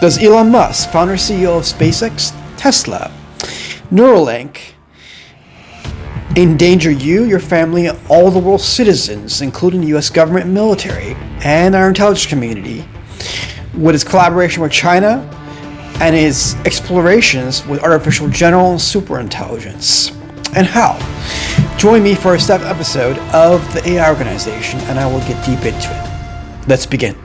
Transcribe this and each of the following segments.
Does Elon Musk, founder and CEO of SpaceX, Tesla, Nueralink, endanger you, your family, and all the world's citizens, including the U.S. government and military, and our intelligence community, with his collaboration with China and his explorations with artificial general and superintelligence? And how? Join me for a 7th episode of the AI Organization, and I will get deep into it. Let's begin.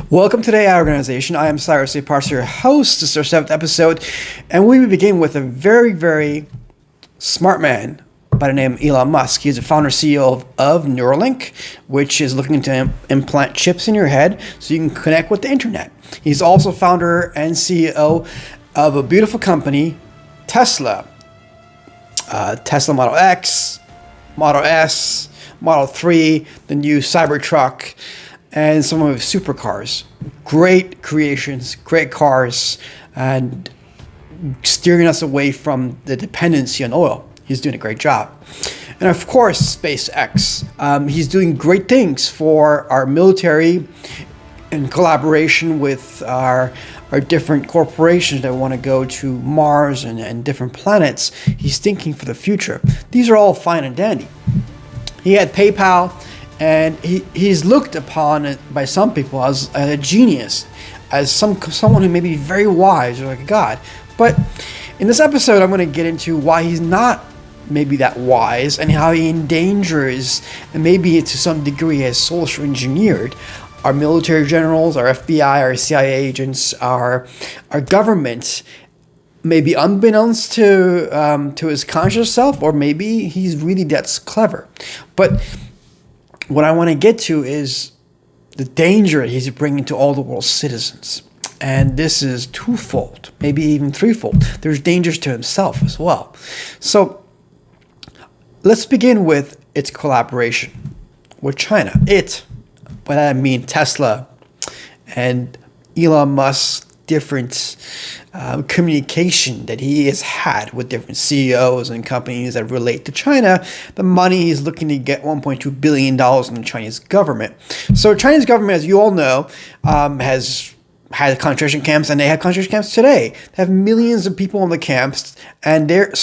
Welcome to the AI Organization. I am Cyrus, Parsa, your host. This is our 7th episode, and we begin with a very, very smart man by the name of Elon Musk. He's the founder and CEO of Nueralink, which is looking to implant chips in your head so you can connect with the internet. He's also founder and CEO of a beautiful company, Tesla. Tesla Model X, Model S, Model 3, the new Cybertruck, and some of his supercars. Great creations, great cars, and steering us away from the dependency on oil. He's doing a great job. And of course, SpaceX. He's doing great things for our military in collaboration with our different corporations that want to go to Mars and different planets. He's thinking for the future. These are all fine and dandy. He had PayPal, and he's looked upon by some people as a genius, as someone who may be very wise or like a god. But in this episode, I'm going to get into why he's not maybe that wise and how he endangers, and maybe to some degree has social engineered our military generals, our FBI, our CIA agents, our government, maybe unbeknownst to his conscious self, or maybe he's really that clever. But what I want to get to is the danger he's bringing to all the world's citizens. And this is twofold, maybe even threefold. There's dangers to himself as well. So let's begin with its collaboration with China. By that I mean Tesla and Elon Musk's different communication that he has had with different CEOs and companies that relate to China. The money he's looking to get $1.2 billion from the Chinese government. So Chinese government, as you all know, has had concentration camps, and they have concentration camps today. They have millions of people in the camps, and they're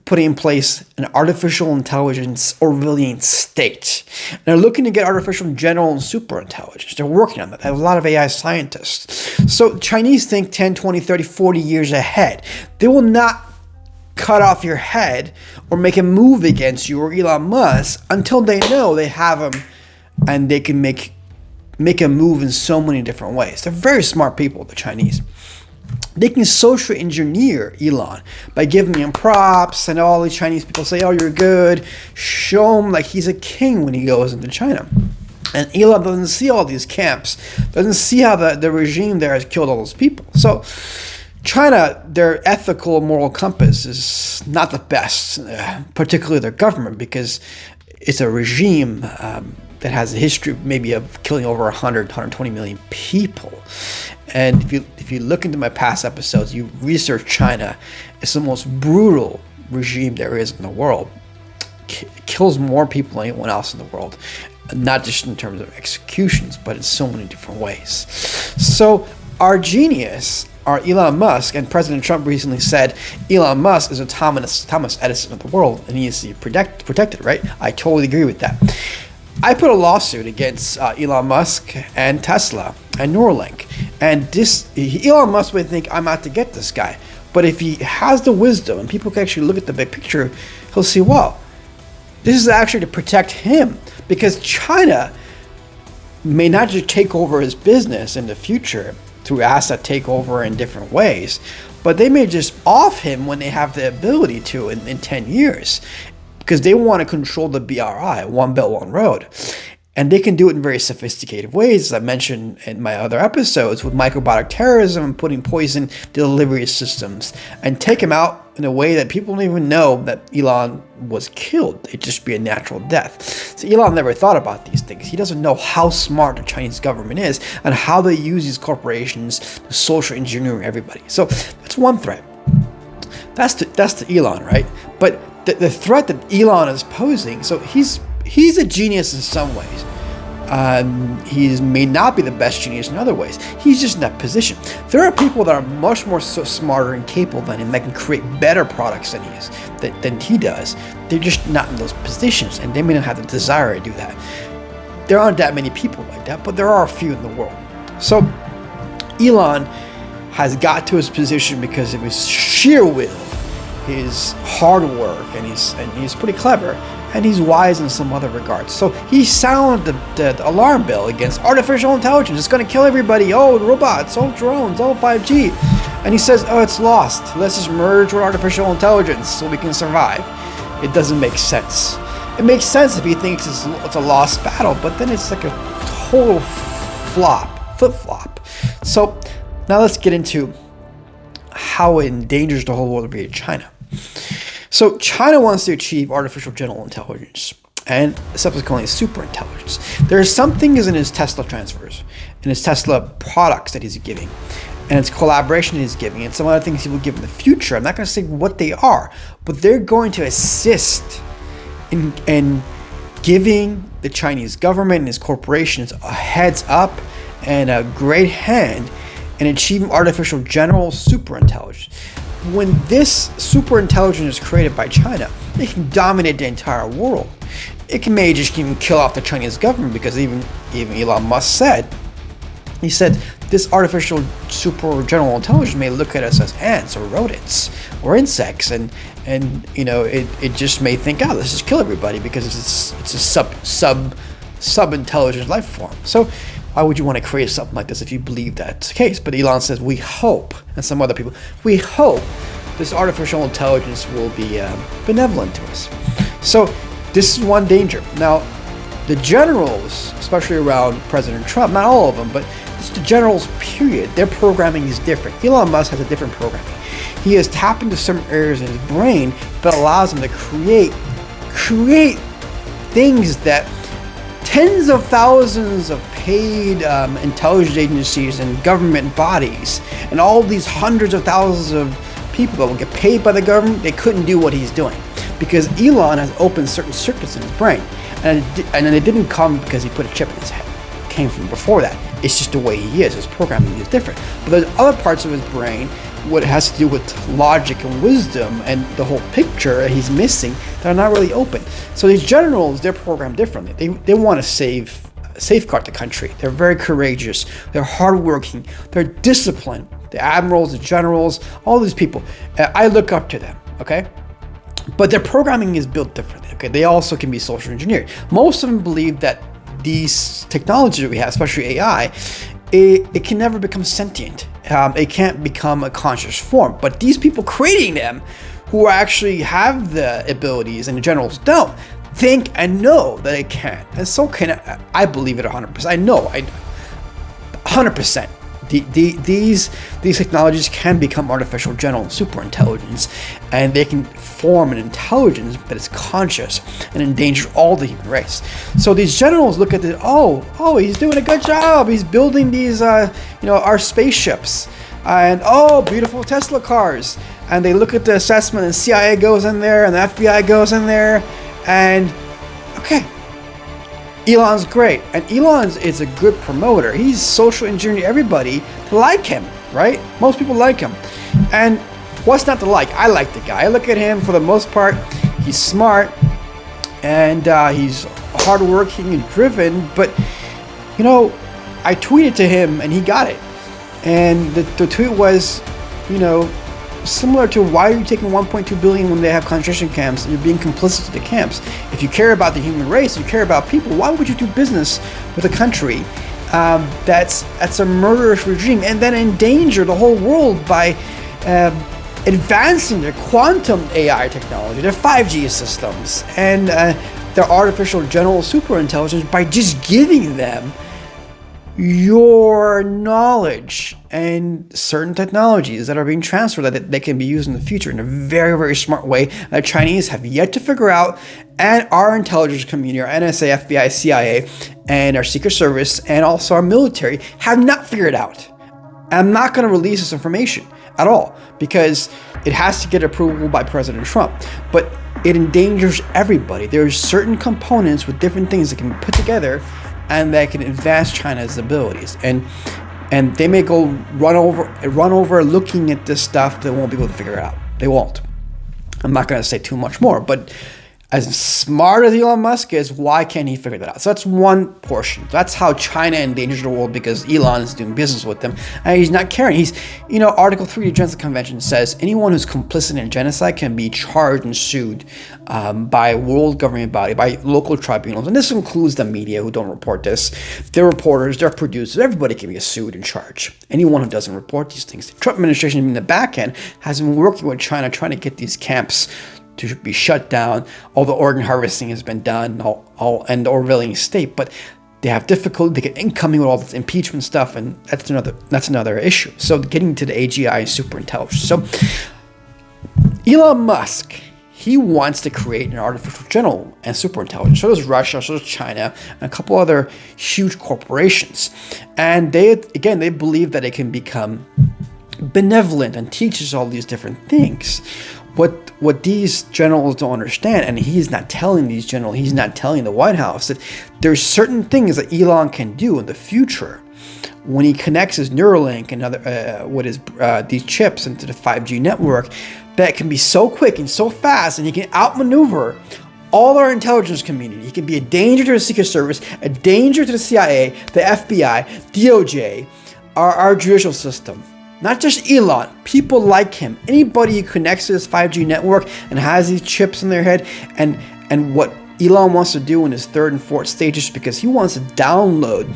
putting in place an artificial intelligence Orwellian state. And they're looking to get artificial general and super intelligence. They're working on that. They have a lot of AI scientists. So Chinese think 10, 20, 30, 40 years ahead. They will not cut off your head or make a move against you or Elon Musk until they know they have him and they can make a move in so many different ways. They're very smart people, the Chinese. They can social engineer Elon by giving him props, and all these Chinese people say, oh, you're good. Show him like he's a king when he goes into China. And Elon doesn't see all these camps, doesn't see how the regime there has killed all those people. So China, their ethical and moral compass is not the best, particularly their government, because it's a regime that has a history maybe of killing over 120 million people. And if you look into my past episodes, you research China, it's the most brutal regime there is in the world. Kills more people than anyone else in the world, not just in terms of executions, but in so many different ways. So our genius, our Elon Musk, and President Trump recently said Elon Musk is a Thomas Edison of the world and he needs to be protected, right? I totally agree with that. I put a lawsuit against Elon Musk and Tesla and Nueralink. And Elon Musk would think I'm out to get this guy. But if he has the wisdom and people can actually look at the big picture, he'll see, wow, this is actually to protect him. Because China may not just take over his business in the future through asset takeover in different ways, but they may just off him when they have the ability to in 10 years. Because they want to control the BRI, One Belt, One Road. And they can do it in very sophisticated ways, as I mentioned in my other episodes, with microbiotic terrorism and putting poison delivery systems and take him out in a way that people don't even know that Elon was killed. It'd just be a natural death. So Elon never thought about these things. He doesn't know how smart the Chinese government is and how they use these corporations to social engineer everybody. So that's one threat. That's to Elon, right? But the threat that Elon is posing, so he's a genius in some ways. He may not be the best genius in other ways. He's just in that position. There are people that are much more smarter and capable than him that can create better products than he does. They're just not in those positions, and they may not have the desire to do that. There aren't that many people like that, but there are a few in the world. So Elon has got to his position because of his sheer will, his hard work, and he's pretty clever, and he's wise in some other regards. So he sounded the alarm bell against artificial intelligence. It's going to kill everybody. Oh, robots. Oh, drones. Oh, 5G. And he says, oh, it's lost. Let's just merge with artificial intelligence so we can survive. It doesn't make sense. It makes sense if he thinks it's a lost battle, but then it's like a total flip-flop. So now let's get into how it endangers the whole world, be China. So China wants to achieve artificial general intelligence and subsequently super intelligence. There are some things in his Tesla transfers, in his Tesla products that he's giving, and its collaboration he's giving, and some other things he will give in the future. I'm not going to say what they are, but they're going to assist in giving the Chinese government and his corporations a heads up and a great hand in achieving artificial general super intelligence. When this super intelligence is created by China, it can dominate the entire world. It may just even kill off the Chinese government, because even Elon Musk said, he said, this artificial super general intelligence may look at us as ants or rodents or insects, and you know, it just may think, oh, let's just kill everybody because it's a sub-intelligent life form. So why would you want to create something like this if you believe that's the case? But Elon says, we hope, and some other people, we hope this artificial intelligence will be benevolent to us. So this is one danger. Now, the generals, especially around President Trump, not all of them, but it's the generals, period, their programming is different. Elon Musk has a different programming. He has tapped into certain areas in his brain that allows him to create things that tens of thousands of paid intelligence agencies and government bodies and all these hundreds of thousands of people that will get paid by the government, they couldn't do what he's doing because Elon has opened certain circuits in his brain, and it didn't come because he put a chip in his head. It came from before that. It's just the way he is. His programming is different. But there's other parts of his brain, what has to do with logic and wisdom and the whole picture that he's missing, that are not really open. So these generals, they're programmed differently. They want to safeguard the country. They're very courageous. They're hardworking. They're disciplined. The admirals, the generals, all these people. I look up to them, okay? But their programming is built differently, okay? They also can be social engineered. Most of them believe that these technologies that we have, especially AI, it can never become sentient. It can't become a conscious form. But these people creating them, who actually have the abilities and the generals don't, think and know that it can. And so can I believe it 100%. I know, 100%. These technologies can become artificial general and super intelligence, and they can form an intelligence that is conscious and endanger all the human race. So these generals look at it, oh, he's doing a good job. He's building these, our spaceships, and beautiful Tesla cars. And they look at the assessment, and CIA goes in there, and the FBI goes in there, and okay. Elon's great, and Elon is a good promoter. He's social engineering everybody to like him, right? Most people like him. And what's not to like? I like the guy. I look at him for the most part. He's smart, and he's hardworking and driven, but, I tweeted to him and he got it. And the tweet was, similar to, why are you taking 1.2 billion when they have concentration camps and you're being complicit to the camps? If you care about the human race, you care about people, why would you do business with a country that's a murderous regime and then endanger the whole world by advancing their quantum AI technology, their 5G systems, and their artificial general superintelligence by just giving them your knowledge and certain technologies that are being transferred that they can be used in the future in a very, very smart way that Chinese have yet to figure out, and our intelligence community, our NSA, FBI, CIA, and our Secret Service, and also our military have not figured out. I'm not going to release this information at all because it has to get approval by President Trump, but it endangers everybody. There's certain components with different things that can be put together and that can advance China's abilities. And they may go run over looking at this stuff. They won't be able to figure it out. They won't. I'm not going to say too much more, but as smart as Elon Musk is, why can't he figure that out? So that's one portion. That's how China endangers the world, because Elon is doing business with them and he's not caring. He's, Article 3 of the Genocide Convention says anyone who's complicit in genocide can be charged and sued by a world government body, by local tribunals. And this includes the media who don't report this. Their reporters, their producers, everybody can be sued and charged. Anyone who doesn't report these things. The Trump administration in the back end has been working with China trying to get these camps to be shut down. All the organ harvesting has been done, and the Orwellian state, but they have difficulty. They get incoming with all this impeachment stuff, and that's another issue. So getting to the AGI and superintelligence. So Elon Musk, he wants to create an artificial general and superintelligence. So does Russia, so does China, and a couple other huge corporations. And they believe that it can become benevolent and teaches all these different things. What these generals don't understand, and he's not telling these generals, he's not telling the White House, that there's certain things that Elon can do in the future when he connects his Nueralink and other these chips into the 5G network, that can be so quick and so fast, and he can outmaneuver all our intelligence community. He can be a danger to the Secret Service, a danger to the CIA, the FBI, DOJ, our judicial system. Not just Elon, people like him. Anybody who connects to this 5G network and has these chips in their head, and what Elon wants to do in his third and fourth stages, because he wants to download,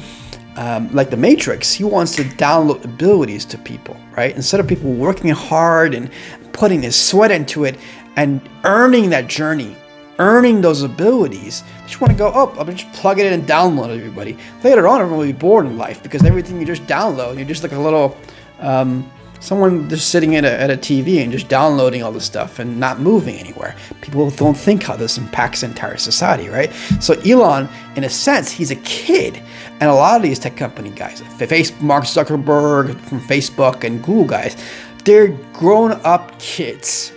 like the Matrix, he wants to download abilities to people, right? Instead of people working hard and putting their sweat into it and earning that journey, earning those abilities, they just want to go, I'll just plug it in and download everybody. Later on, everyone will be bored in life because everything you just download, you're just like a little... someone just sitting at a TV and just downloading all this stuff and not moving anywhere. People don't think how this impacts the entire society, right? So Elon, in a sense, he's a kid. And a lot of these tech company guys, Mark Zuckerberg from Facebook and Google guys, they're grown-up kids.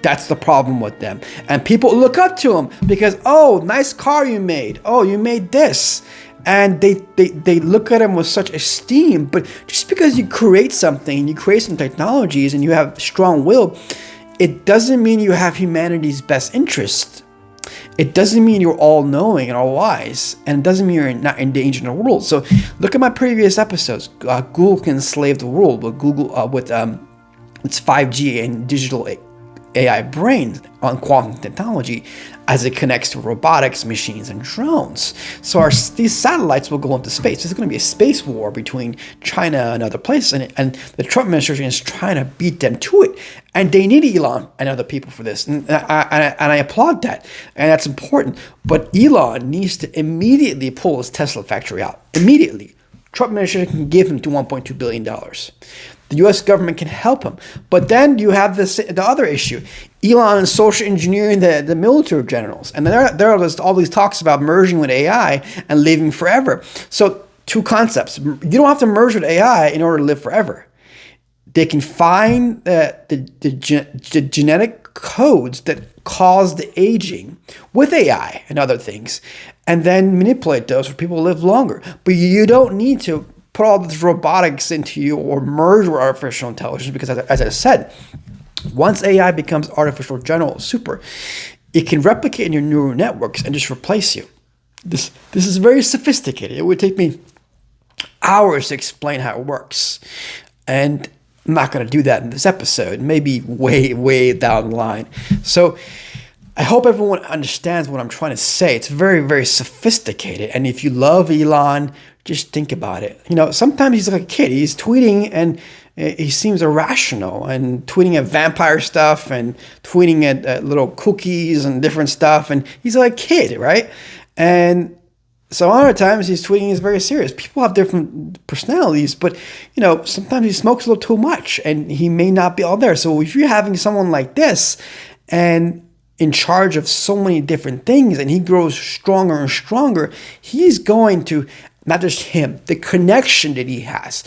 That's the problem with them. And people look up to them because, nice car you made. You made this. And they look at him with such esteem. But just because you create something, you create some technologies, and you have strong will, it doesn't mean you have humanity's best interest. It doesn't mean you're all-knowing and all-wise. And it doesn't mean you're not endangering the world. So look at my previous episodes. Google can enslave the world with its 5G and digital AI brains on quantum technology as it connects to robotics, machines, and drones. So these satellites will go into space. There's going to be a space war between China and other places, and the Trump administration is trying to beat them to it. And they need Elon and other people for this. And I applaud that. And that's important. But Elon needs to immediately pull his Tesla factory out. Immediately. Trump administration can give him to $1.2 billion. The U.S. government can help him. But then you have the other issue. Elon is social engineering the military generals. And there are all these talks about merging with AI and living forever. So two concepts. You don't have to merge with AI in order to live forever. They can find the genetic codes that cause the aging with AI and other things, and then manipulate those for people to live longer. But you don't need to put all this robotics into you or merge with artificial intelligence, because as I said, once AI becomes artificial general super, it can replicate in your neural networks and just replace you. This is very sophisticated. It would take me hours to explain how it works. And I'm not going to do that in this episode, maybe way down the line. So I hope everyone understands what I'm trying to say. It's very, very sophisticated. And if you love Elon, just think about it. Sometimes he's like a kid. He's tweeting and he seems irrational and tweeting at vampire stuff and tweeting at little cookies and different stuff. And he's like a kid, right? And so other times he's tweeting is very serious. People have different personalities, but sometimes he smokes a little too much and he may not be all there. So if you're having someone like this and in charge of so many different things and he grows stronger and stronger, he's going to, not just him, the connection that he has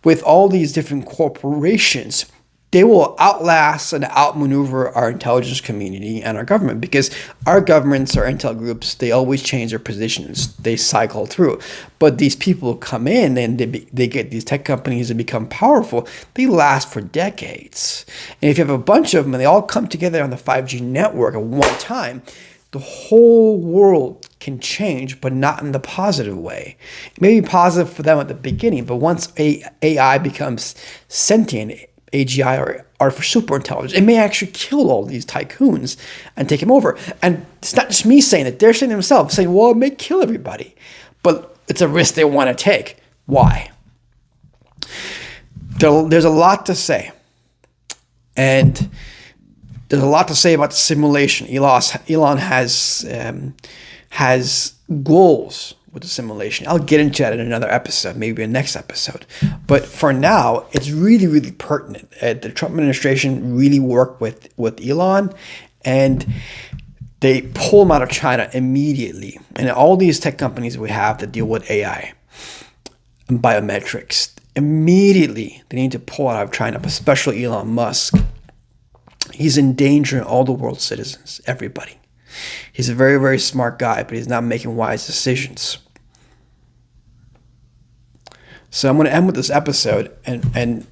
with all these different corporations, they will outlast and outmaneuver our intelligence community and our government, because our governments, our intel groups, they always change their positions. They cycle through. But these people come in and they get these tech companies that become powerful. They last for decades. And if you have a bunch of them and they all come together on the 5G network at one time, the whole world can change, but not in the positive way. It may be positive for them at the beginning, but once AI becomes sentient, AGI or artificial superintelligence, it may actually kill all these tycoons and take them over. And it's not just me saying it, they're saying themselves, saying, well, it may kill everybody, but it's a risk they want to take. Why? There's a lot to say. And there's a lot to say about the simulation. Elon has goals with the simulation. I'll get into that in another episode, maybe a next episode. But for now, it's really, really pertinent. The Trump administration really worked with Elon, and they pull him out of China immediately. And all these tech companies we have that deal with AI and biometrics, immediately they need to pull out of China, especially Elon Musk. He's endangering all the world's citizens, everybody. He's a very, very smart guy, but he's not making wise decisions. So I'm going to end with this episode and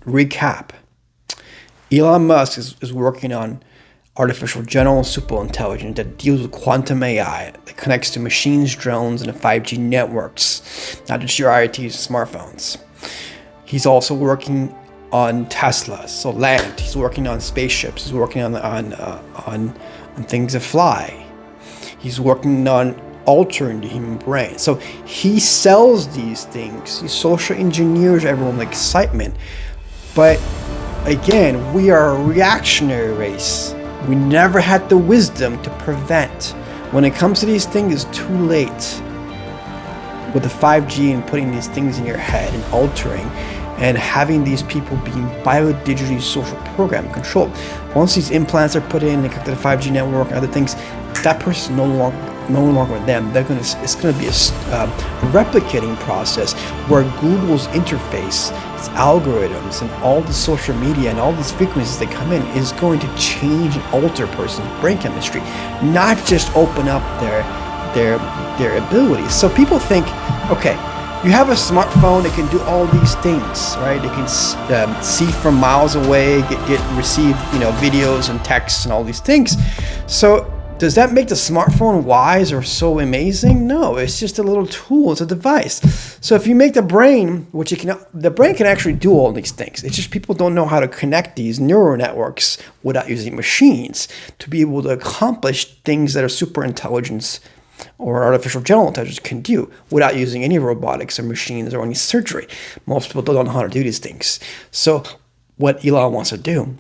recap. Elon Musk is working on artificial general superintelligence that deals with quantum AI, that connects to machines, drones, and the 5G networks, not just your IoTs and smartphones. He's also working on Tesla, so land. He's working on spaceships. He's working on things that fly. He's working on altering the human brain. So he sells these things. He social engineers everyone with excitement. But again, we are a reactionary race. We never had the wisdom to prevent. When it comes to these things, it's too late. With the 5G and putting these things in your head and altering and having these people being biodigitally social programmed, controlled. Once these implants are put in and connected to the 5G network and other things, that person no longer with them. It's going to be a replicating process where Google's interface, its algorithms, and all the social media and all these frequencies that come in is going to change and alter a person's brain chemistry, not just open up their abilities. So people think, okay, you have a smartphone that can do all these things, right? It can see from miles away, receive videos and texts and all these things. So does that make the smartphone wise or so amazing? No, it's just a little tool. It's a device. So if you make the brain, the brain can actually do all these things. It's just people don't know how to connect these neural networks without using machines to be able to accomplish things that a super intelligence or artificial general intelligence can do without using any robotics or machines or any surgery. Most people don't know how to do these things. So what Elon wants to do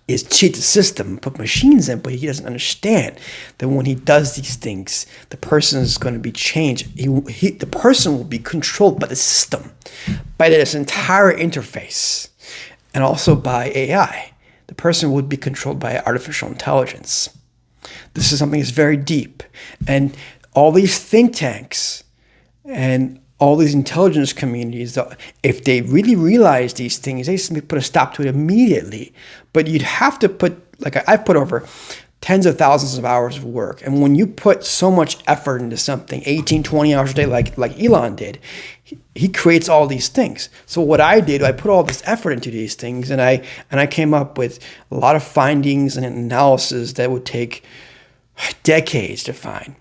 is cheat the system, put machines in, but he doesn't understand that when he does these things, the person is going to be changed. The person will be controlled by the system, by this entire interface, and also by AI. The person would be controlled by artificial intelligence. This is something that's very deep. And all these think tanks and all these intelligence communities, if they really realize these things, they just put a stop to it immediately. But you'd have to put, I've put over tens of thousands of hours of work. And when you put so much effort into something, 18, 20 hours a day, like Elon did, he creates all these things. So what I did, I put all this effort into these things, and I came up with a lot of findings and analysis that would take decades to find.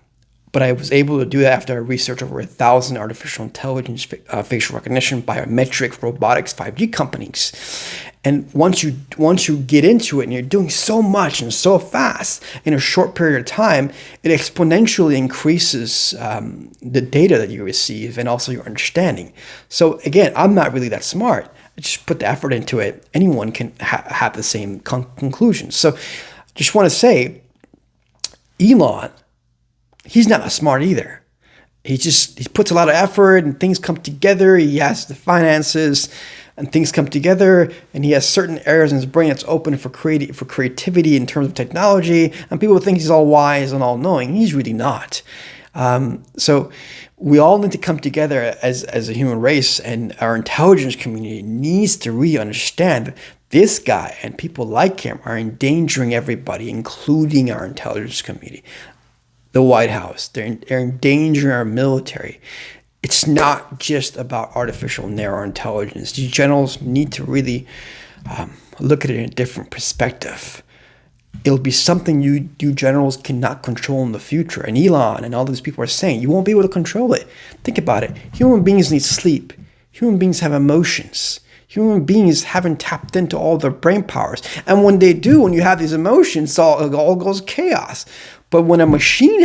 But I was able to do that after I researched over 1,000 artificial intelligence, facial recognition, biometric, robotics, 5G companies. And once you get into it and you're doing so much and so fast in a short period of time, it exponentially increases the data that you receive and also your understanding. So again, I'm not really that smart. I just put the effort into it. Anyone can have the same conclusions. So just want to say, Elon, he's not smart either. He puts a lot of effort and things come together. He has the finances and things come together, and he has certain areas in his brain that's open for creativity in terms of technology. And people think he's all wise and all knowing. He's really not. So we all need to come together as a human race, and our intelligence community needs to really understand that this guy and people like him are endangering everybody, including our intelligence community. The White House, they're endangering our military. It's not just about artificial narrow intelligence. These generals need to really look at it in a different perspective. It'll be something you generals cannot control in the future. And Elon and all these people are saying, you won't be able to control it. Think about it. Human beings need sleep. Human beings have emotions. Human beings haven't tapped into all their brain powers. And when they do, when you have these emotions, it all goes chaos. But when a machine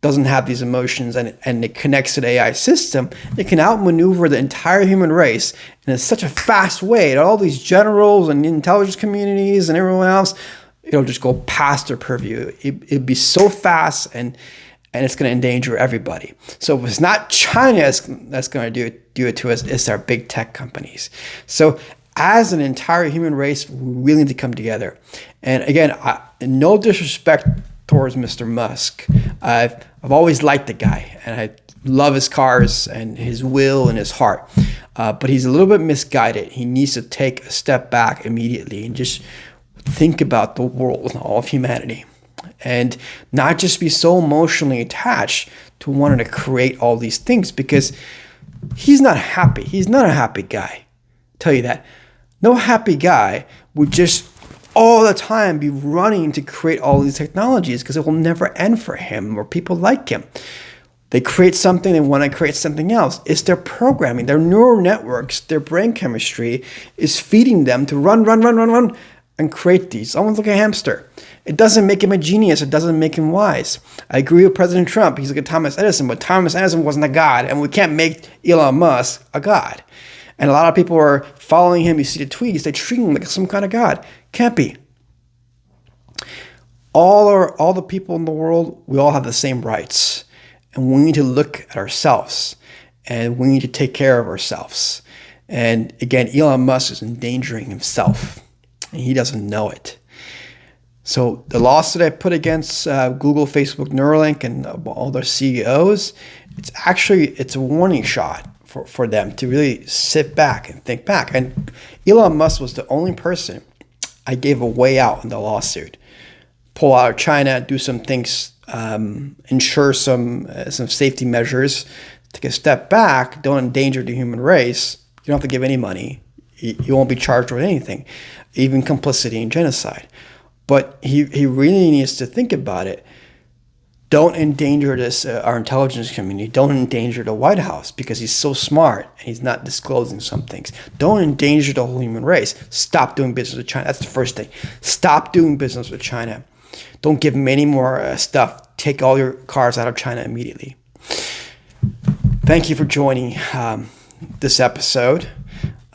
doesn't have these emotions and it connects to the AI system, it can outmaneuver the entire human race in such a fast way that all these generals and intelligence communities and everyone else, it'll just go past their purview. It'd be so fast and it's going to endanger everybody. So if it's not China that's going to do it to us, it's our big tech companies. So as an entire human race, we really need to come together. And again, no disrespect towards Mr. Musk. I've always liked the guy, and I love his cars and his will and his heart. But he's a little bit misguided. He needs to take a step back immediately and just think about the world and all of humanity, and not just be so emotionally attached to wanting to create all these things, because he's not happy. He's not a happy guy. I'll tell you that. No happy guy would just all the time be running to create all these technologies, because it will never end for him or people like him. They create something, they want to create something else. It's their programming, their neural networks, their brain chemistry is feeding them to run, and create these, almost like a hamster. It doesn't make him a genius. It doesn't make him wise. I agree with President Trump. He's like a Thomas Edison, but Thomas Edison wasn't a god, and we can't make Elon Musk a god. And a lot of people are following him. You see the tweets, they treat him like some kind of god. Can't be. All the people in the world, we all have the same rights. And we need to look at ourselves. And we need to take care of ourselves. And again, Elon Musk is endangering himself. And he doesn't know it. So the lawsuit I put against Google, Facebook, Nueralink, and all their CEOs, it's a warning shot for them to really sit back and think back. And Elon Musk was the only person I gave a way out in the lawsuit. Pull out of China, do some things, ensure some safety measures, take a step back, don't endanger the human race. You don't have to give any money. You won't be charged with anything, even complicity in genocide. But he really needs to think about it. Don't endanger our intelligence community. Don't endanger the White House, because he's so smart and he's not disclosing some things. Don't endanger the whole human race. Stop doing business with China. That's the first thing. Stop doing business with China. Don't give them any more stuff. Take all your cars out of China immediately. Thank you for joining this episode.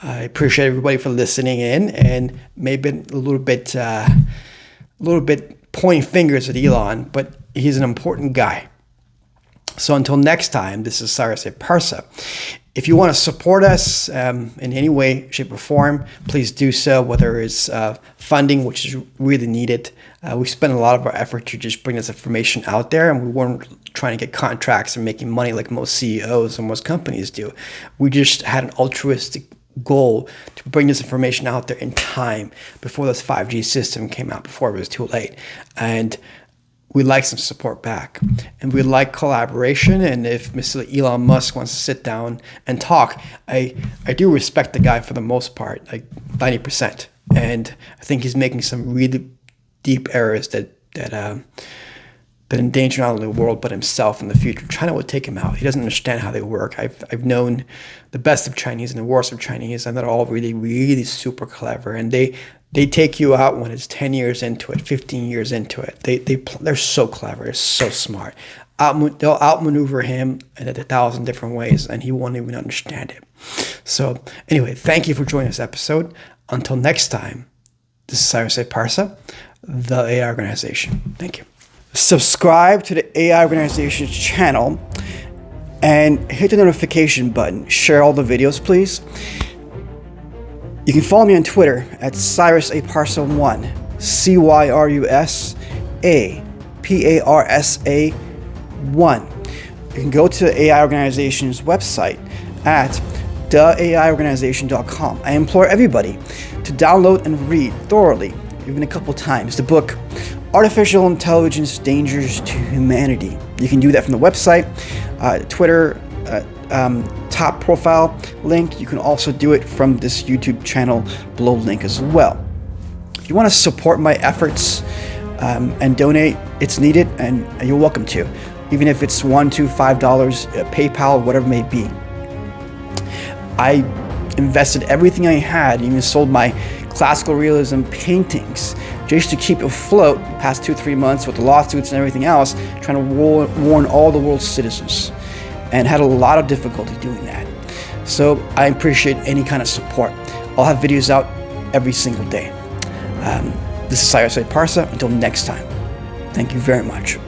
I appreciate everybody for listening in, and maybe a little bit pointing fingers at Elon, but he's an important guy. So until next time, this is Cyrus at Parsa. If you want to support us in any way, shape, or form, please do so, whether it's funding, which is really needed. We spend a lot of our effort to just bring this information out there, and we weren't trying to get contracts and making money like most CEOs and most companies do. We just had an altruistic goal to bring this information out there in time before this 5G system came out, before it was too late. And we like some support back, and we like collaboration. And if Mr. Elon Musk wants to sit down and talk, I do respect the guy for the most part, like 90%. And I think he's making some really deep errors that that endanger not only the world but himself in the future. China will take him out. He doesn't understand how they work. I've known the best of Chinese and the worst of Chinese, and they're all really, really super clever. And they take you out when it's 10 years into it, 15 years into it. They're so clever. They're so smart. They'll outmaneuver him in 1,000 different ways, and he won't even understand it. So anyway, thank you for joining this episode. Until next time, this is Cyrus A. Parsa, the AI Organization. Thank you. Subscribe to the AI Organization's channel and hit the notification button. Share all the videos, please. You can follow me on Twitter at Cyrus A. Parsa1, CYRUSAPARSA1. You can go to the AI Organization's website at theaiorganization.com. I implore everybody to download and read thoroughly, even a couple times, the book Artificial Intelligence Dangers to Humanity. You can do that from the website, Twitter, top profile link. You can also do it from this YouTube channel below link as well. If you want to support my efforts and donate, it's needed, and you're welcome to, even if it's $1, $2, $5, PayPal, whatever it may be. I invested everything I had, even sold my classical realism paintings just to keep afloat the past 2-3 months with the lawsuits and everything else, trying to warn all the world's citizens, and had a lot of difficulty doing that. So I appreciate any kind of support. I'll have videos out every single day. This is Cyrus A. Parsa. Until next time, thank you very much.